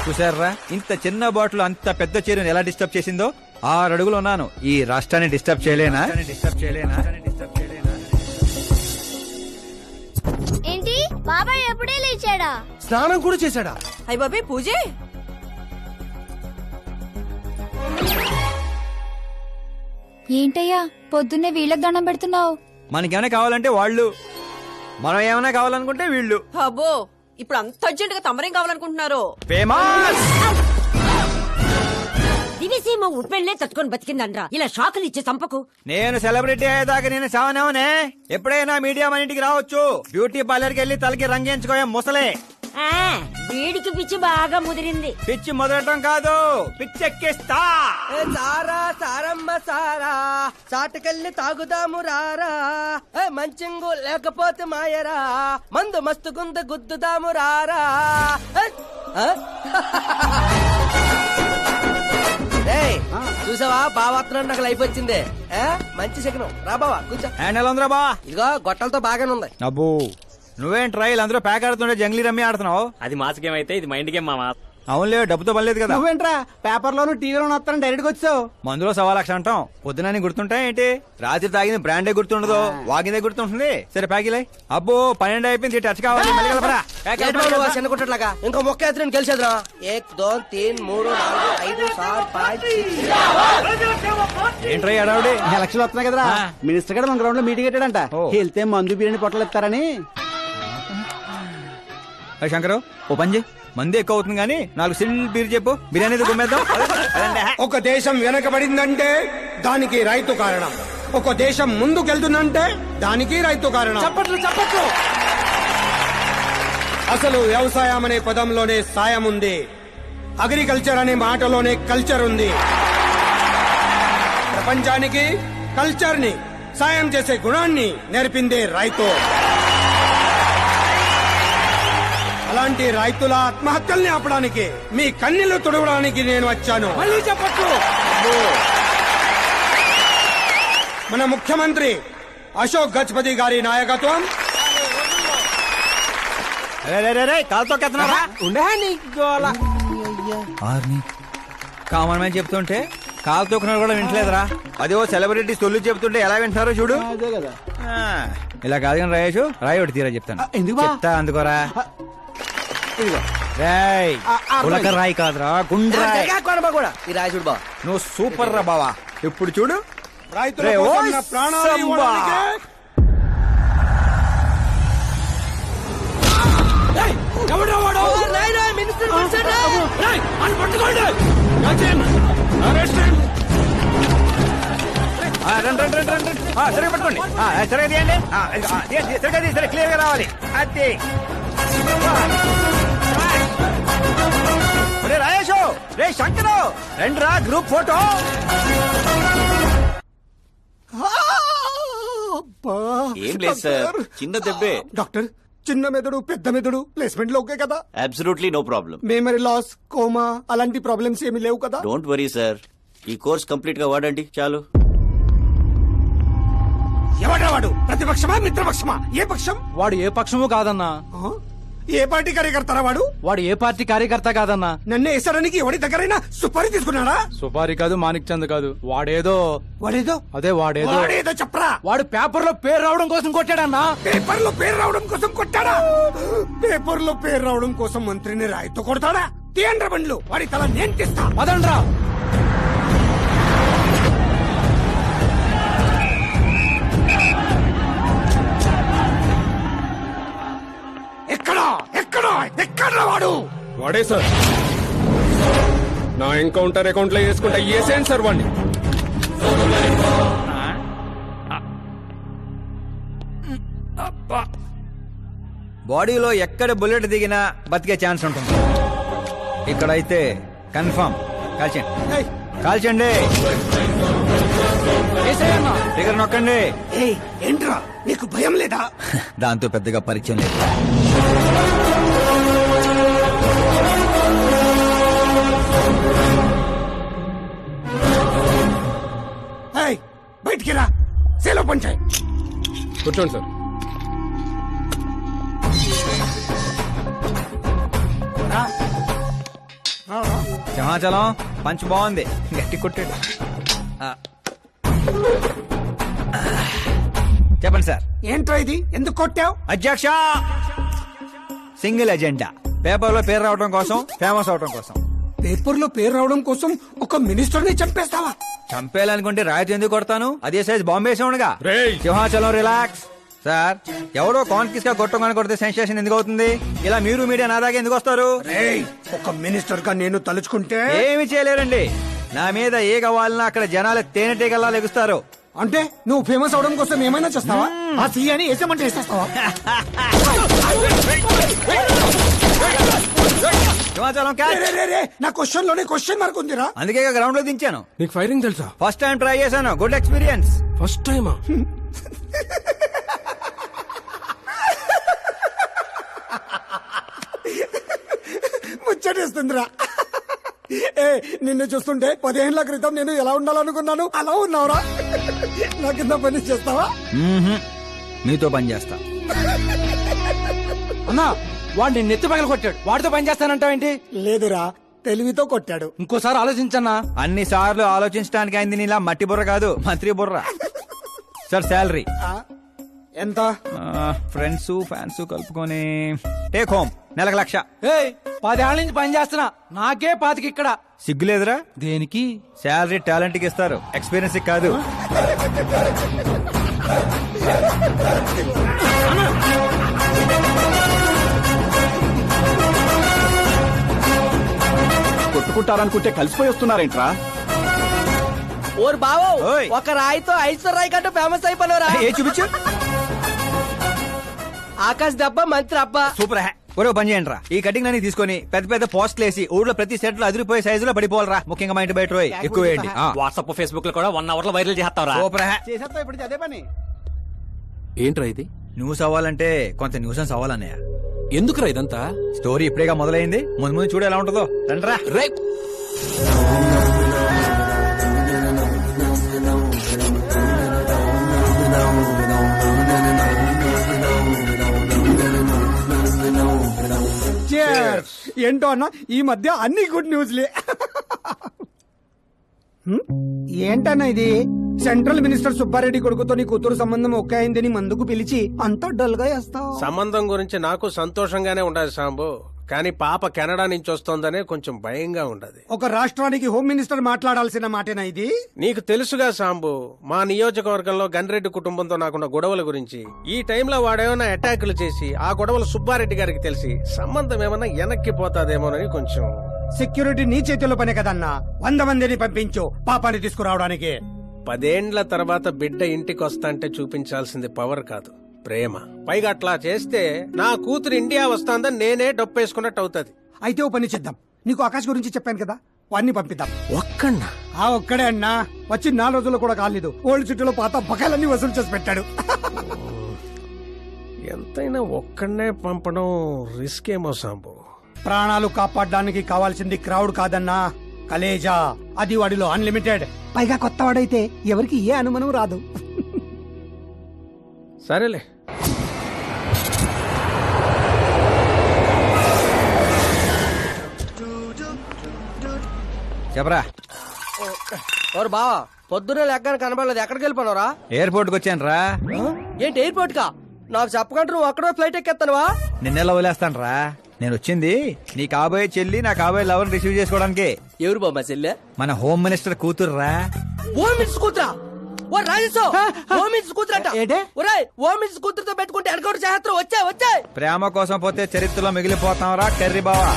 చూసారా ఇంత చిన్న బాటిల్ అంత పెద్ద చీరను ఎలా డిస్టర్బ్ చేసిందో? 6 అడుగులు ఉన్నాను. ఈ రాష్ట్రాన్ని డిస్టర్బ్ చేయలేనా? ఏంటి బాబాయ్ ఎప్పుడే లేచాడా? స్నానం కూడా చేశాడా? అయ్య బాబే పూజే. ఏంటయ్యా పొద్దున్నే వీళ్ళకి దండం పెడుతున్నావు? మనకేమైనా కావాలంటే వాళ్ళు, మనం ఏమైనా కావాలనుకుంటే వీళ్ళు. అబ్బో ఇప్పుడు అంత అర్జెంట్ గా తమరేం కావాలనుకుంటున్నారు? ఫేమస్ దివిసీమ ఉప్పెళ్లే తట్టుకొని బతికిందనరా. ఇలా షాకులు ఇచ్చే చంపకు. నేను సెలబ్రిటీ అయ్యేదాకా నేను సావనేవనే. ఎప్పుడైనా మీడియా మన ఇంటికి రావచ్చు. బ్యూటీ పార్లర్ కి వెళ్లి తలకి రంగేయించుకోయా ముసలే. ఆ, వీడికి పిచ్చి బాగా ముదిరింది. పిచ్చి మొదలటం కాదు, పిచ్చెక్కిస్తా. సారా సారమ్మ సారా చాటకెళ్ళి తాగుదాము రారా. మంచింగు లేకపోతే మాయరా, మందు మస్తు గుంద గుద్దుదాము రారా. చూసావా బావాత్రం నాకు లైఫ్ వచ్చింది. మంచి శకనం. రా బావా కూర్చో. హ్యాండ్ ఎలా ఉందిరా బా? ఇదిగో గొట్టలతో బాగానే ఉంది. అబ్బో నువ్వేం ట్రైల్ అందరూ ప్యాక్ ఆడుతుండే జంగ్లీ రమ్మి ఆడుతున్నావు. అది మాస్ గేమ్ అయితే ఇది మైండ్ గేమ్ మామా. అవునులే, డబ్బుతో పనిలేదు కదా. నువ్వేంట్రా పేపర్ లోను టీవీలోను వస్తాను డైరెక్ట్ గా వచ్చావు. మందులో 1,00,000 అంటాం. పొద్దునని గుర్తుంటాయి ఏంటి? రాత్రి తాగింది బ్రాండే గుర్తుండదు, వాగిందే గుర్తుంటుంది. సరే ప్యాకిలే. అబ్బో 12 అయిపోయింది, టచ్ కావాలి. మళ్ళీ కలపరా. చిన్న కుట్టట్లాగా ఇంకో మొక్క ఎత్తుని గెలిచేద్రా. 1 2 3 4 5 6 5 ఏంట్రై అడావుడి? ఎలక్షన్లు వస్తున్నాయి కదరా, మినిస్టర్ గారు మన గ్రౌండ్ లో మీటింగ్ పెట్టాడంట. వెళ్తే మందు బిర్యానీ పొట్టలు ఇస్తారని. శంకరు ఓ పని చేయి, మంది ఎక్కువ అవుతుంది కానీ 4 సిల్ బీర్ చెప్పు, బిర్యానీ గుమ్మేద్దాం. ఒక దేశం వెనకబడిందంటే దానికి రైతు కారణం. ఒక దేశం ముందుకెళ్తుందంటే దానికి రైతు కారణం. చప్పట్లు చప్పట్లు. అసలు వ్యవసాయం అనే పదంలోనే సాయం ఉంది. అగ్రికల్చర్ అనే మాటలోనే కల్చర్ ఉంది. ప్రపంచానికి కల్చర్ ని, సాయం చేసే గుణాన్ని నేర్పిందే రైతు. అలాంటి రైతుల ఆత్మహత్యల్ని ఆపడానికి, మీ కన్నీళ్లు తుడవడానికి నేను వచ్చాను. మళ్ళీ చెప్పట్లు. మన ముఖ్యమంత్రి అశోక్ గజపతి గారి నాయకత్వం. కాలుతో కెత్తనారా? ఉండే కామన్ మ్యాన్ చెప్తుంటే కాలు తొక్కున్నారు కూడా వింటలేదురా. అదే ఓ సెలబ్రిటీ సొల్లు చెప్తుంటే ఎలా వింటున్నారో చూడు. అదే కదా. ఇలా కాదు కానీ రాయేషు, రాయి ఒకటి తీరా చెప్తాను. ఎందుకు చెప్తా అందుకోరా. రాయ్ ఉలక రాయి కాదురా, గుండ్రాయ్. కూడా ఈ రాజుడు బా. నువ్వు సూపర్ రా బావా. ఇప్పుడు చూడు, రైతుల కోసం నా ప్రాణాలు ఇవ్వడానికే. సరిగా పట్టుకోండి, సరిగా తీయండి. సరిగా తీ, సరే క్లియర్ గా రావాలి. అది రాయేషు, రే శంకరు రండి రా, గ్రూప్ ఫోటో. ఏం లేదు సార్, చిన్న దెబ్బే. డాక్టర్, చిన్న మెదడు పెద్ద మెదడు ప్లేస్మెంట్ లో ఓకే కదా? Absolutely no problem. Memory loss, coma అలాంటి ప్రాబ్లమ్స్ ఏమీ లేవు కదా? డోంట్ వరీ సార్, ఈ కోర్స్ కంప్లీట్ గా వాడండి చాలు. ఎవడా వాడు? ప్రతిపక్షమా మిత్రపక్షమా? ఏ పక్షం? వాడు ఏ పక్షము కాదన్నా. ఏ పార్టీ కార్యకర్తారా వాడు? వాడు ఏ పార్టీ కార్యకర్త కాదన్నా. నన్ను వేసడానికి ఎవడి దగ్గరైనా సుపారీ తీసుకున్నాడా? సుపారి కాదు, మాణిక్ చంద్ కాదు. వాడేదో అదే వాడేదో చెప్పరా. వాడు పేపర్ లో పేరు రావడం కోసం కొట్టాడన్నా. పేపర్ లో పేరు రావడం కోసం కొట్టాడా? పేపర్ లో పేరు రావడం కోసం మంత్రిని రాయితో కొడతాడా? తీయండ్ర బండ్లు, వాడి తల నేను తీస్తా. పదండ్రా. ఎక్కడా వాడు? వాడే సార్, నా ఎన్కౌంటర్ అకౌంట్ లో వేసుకుంటా. ఏసేంటి సార్ వాడిని? బాడీలో ఎక్కడ బుల్లెట్ దిగినా బతికే ఛాన్స్ ఉంటుంది. ఇక్కడైతే కన్ఫర్మ్. కాల్చండి, కాల్చండి. దగ్గర నొక్కండి. ఏంట్రా నీకు భయం లేదా? దాంతో పెద్దగా పరిచయం లేదు. బయటికి రా, సేలో పంచాయి. కూర్చోండి సార్. సింహాచలం పంచ్ బాగుంది, గట్టి కొట్టాడు. ఆ. చెప్పండి సార్. ఏంట్రా ఇది, ఎందుకు కొట్టావు? అధ్యక్ష, సింగిల్ ఎజెండా, పేపర్ లో పేరు రావడం కోసం, ఫేమస్ అవడం కోసం. పేపర్ లో పేరు రావడం కోసం ఒక మినిస్టర్ ని చంపేస్తావా? చంపేయాలనుకుంటే రాయితీ ఎందుకు కొడతాను? అదే సైజ్ బాంబే సౌండ్గా. సింహాచలం రిలాక్స్. సార్, ఎవడో కాన్ఫిస్ గా కొట్టగానే కొడితే సెన్సేషన్ ఎందుకు అవుతుంది? ఇలా మీరు మీడియా నా దాకా ఎందుకు వస్తారు? రేయ్, ఒక మినిస్టర్ గా నేను తలుచుకుంటే ఏమి చేయలేరండి. నా మీద ఏ కావాలన్నా అక్కడ జనాలు తేనెటీగల్లా లెగుస్తారు. అంటే నువ్వు ఫేమస్ అవడం కోసం ఏమైనా చేస్తావా? ఆ సీఎని వేసేమంటే వేసేస్తావా? సింహాచలం క్యాచ్. రే, రే, రే, నా క్వశ్చన్ లోనే క్వశ్చన్ మార్క్ ఉందిరా. అందుకే గ్రౌండ్ లో దించాను. నీకు ఫైరింగ్ తెలుసా? ఫస్ట్ టైం ట్రై చేశాను, గుడ్ ఎక్స్పీరియన్స్. ఫస్ట్ టైమా? ముచ్చటేస్తుందిరా. ఏ, నిన్ను చూస్తుంటే 15 ఏళ్ల క్రితం నేను ఎలా ఉండాలనుకున్నాను అలా ఉన్నావురా. నా కింద పని చేస్తావా? మీతో పని చేస్తా. అన్నా వాడిని నెత్తి పగల కొట్టాడు, వాడితో పని చేస్తానంటావేంటి? లేదురా, తెలివితో కొట్టాడు. ఇంకోసారి ఆలోచించన్నా. అన్ని సార్లు ఆలోచించడానికి అయింది నీలా మట్టి బుర్ర కాదు, మంత్రి బుర్ర. సార్ శాలరీ ఎంత? ఫ్రెండ్స్ ఫ్యాన్స్ కలుపుకొని టేక్ హోమ్ నెలకు 1,00,000. 10 ఏళ్ల నుంచి పని చేస్తున్నా, నాకే 25 ఇక్కడ. సిగ్గులేదురా? దేనికి? శాలరీ టాలెంట్ కి ఇస్తారు, ఎక్స్పీరియన్స్ కాదు. కొట్టుకుంటారనుకుంటే కలిసిపోయి వస్తున్నారేంట్రా? ఓరు బావో, ఓయ్. ఒక రాయితో ఐశ్వర్ రాయ్ కంటూ ఫేమస్ అయిపోయినరా. ఏ చూపించు. ఆకాశ్ దెబ్బ మంత్రి అబ్బా. సూపర్ హ్యా. ఒరే పని చేయండి రా, ఈ కటింగ్ అన్ని తీసుకొని పెద్ద పెద్ద పోస్టులు వేసి ఊళ్ళో ప్రతి సెట్ లో అదిరిపోయే సైజులో పడిపోవాలరా. ముఖ్యంగా మా ఇంటి బయట రోయ్ ఎక్కువ వేయండి. వాట్సాప్ ఫేస్బుక్ లో కూడా 1 hour లో వైరల్ చేస్తారా? సూపర్ హ్యా. చేసేస్తా ఇప్పుడు అదే పని. ఏంట్రా ఇది? న్యూస్ అవ్వాలంటే కొంత న్యూసెన్స్ అవ్వాలన్నయ్య. ఎందుకురా ఇదంతా? స్టోరీ ఇప్పుడేగా మొదలైంది, ముందు ముందు చూడు ఎలా ఉంటుందో. రండ్రా. రేయ్, Cheers. ఏంటో అన్న, ఈ మధ్య అన్ని గుడ్ న్యూస్లే. ఏంటన్నా ఇది? సెంట్రల్ మినిస్టర్ సుబ్బారెడ్డి కొడుకుతో నీ కూతురు సంబంధం ఒకే అయిందని మందుకు పిలిచి అంతా డల్ గా వేస్తావు. సంబంధం గురించి నాకు సంతోషంగానే ఉండదు సాంబు, కానీ పాప కెనడా నుంచి వస్తోందనే కొంచెం భయంగా ఉండదు. ఒక రాష్ట్రానికి హోమ్ మినిస్టర్ మాట్లాడాల్సిన మాటేనా ఇది? నీకు తెలుసుగా సాంబు, మా నియోజకవర్గంలో గన్రెడ్డి కుటుంబంతో నాకున్న గొడవల గురించి. ఈ టైంలో వాడేమన్నా అటాకులు చేసి ఆ గొడవలు సుబ్బారెడ్డి గారికి తెలిసి సంబంధం ఏమన్నా వెనక్కి పోతాదేమోనని కొంచెం. సెక్యూరిటీ నీ చేతిలో పనే కదన్నా, 100 మందిని పంపించు పాపాన్ని తీసుకురావడానికి. 10 ఏండ్ల తర్వాత బిడ్డ ఇంటికి వస్తాంటే చూపించాల్సింది పవర్ కాదు, ప్రేమ. పైగా అట్లా చేస్తే నా కూతురు ఇండియా వస్తాందని నేనే డొప్పేసుకున్నట్టు అవుతుంది. అయితే ఓ పని చేద్దాం, నీకు ఆకాశ్ గురించి చెప్పాను కదా, వాడిని పంపిద్దాం. ఒక్కన్నా? ఆ ఒక్కడే అన్నా, వచ్చి 4 రోజులు కూడా కాలేదు, ఓల్డ్ సిటీలో పాత బకాయిలన్నీ వసూలు చేసి పెట్టాడు. ఎంతైనా ఒక్కడనే పంపడం రిస్క్ ఏమో సాంబు. ప్రాణాలు కాపాడడానికి కావాల్సింది క్రౌడ్ కాదన్నా, కలేజా. అది వాడిలో అన్లిమిటెడ్. పైగా కొత్త వాడైతే ఎవరికి ఏ అనుమానం రాదు. సరేలే. చెప్పరా. ఓరు బావా, పొద్దునే లెక్కన కనబడలేదు, ఎక్కడికి వెళ్ళిపోనరా? ఎయిర్పోర్ట్ కి వచ్చాను రా. ఏంటి ఎయిర్పోర్ట్ కా? నాకు చెప్పకుండా నువ్వు అక్కడో ఫ్లైట్ ఎక్కేస్తానువా? నిన్నెలా వదిలేస్తాను రా. నేను వచ్చింది నీ కాబోయే చెల్లి, నా కాబోయే లవర్ రిసీవ్ చేసుకోవడానికి. ఎవరు బాబా చెల్లె? మన హోమ్ మినిస్టర్ కూతురు రా. హోమ్ మినిస్టర్ కూతురా? ఓ రాజేశో, హోమ్ మినిస్టర్ కూతురట. ఏంటి? ఒరేయ్, హోమ్ మినిస్టర్ కూతురుతో పెట్టుకుంటే ఎన్కౌంటర్ చేస్తారు. వచ్చాయి. ప్రేమ కోసం పోతే చరిత్రలో మిగిలిపోతాం రా కర్రీ బావా.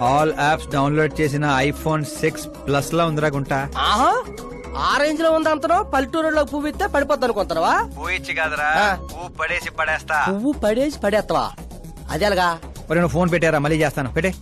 ఆల్ యాప్స్ డౌన్లోడ్ చేసిన ఐఫోన్ 6 ప్లస్ లా ఉందిరా గుంటా. ఆహా, ఆ రేంజ్ లో ఉంది అంతనో. పల్లెటూరులో పువ్వు ఇస్తే పడిపోద్ది అనుకుంటావా? పోయిచ్చి కాదురా, పువ్వు పడేసి పడేస్తా. పువ్వు పడేసి పడేస్తావా? అదే అలాగా. ఒరే నువ్వు ఫోన్ పెట్టారా, మళ్ళీ చేస్తాను. పెట్టే.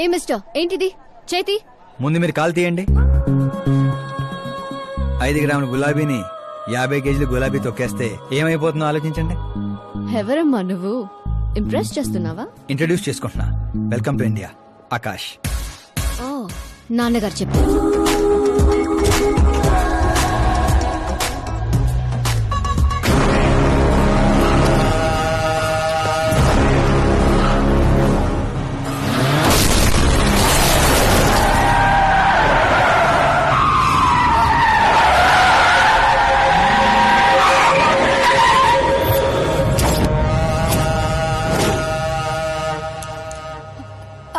ఏ మిస్టర్ ఏంటిది చేతి ముందు మీరు కాల్ తీయండి. 5 గ్రాముల గులాబీని 50 కేజీలు గులాబీ తొక్కేస్తే ఏమైపోతుందో ఆలోచించండి. ఎవరమ్మా నువ్వు ఇంప్రెస్ చేస్తున్నావా? ఇంట్రడ్యూస్ చేసుకుంటున్నా. Welcome to India, Akash. ఓ నాన్నగారు చెప్పారు.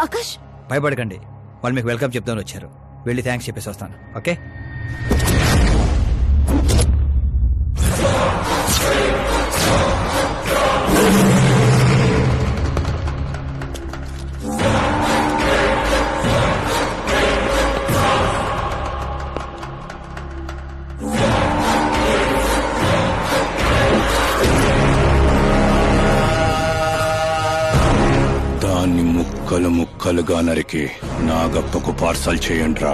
ఆకాష్ భయపడకండి, వాళ్ళు మీకు వెల్కమ్ చెప్తాను వచ్చారు. వెళ్ళి థ్యాంక్స్ చెప్పేసి వస్తాను. ఓకే. దాన్ని ముక్కలు ముక్కలుగా నరికి నాగప్పకు పార్సల్ చేయండి రా.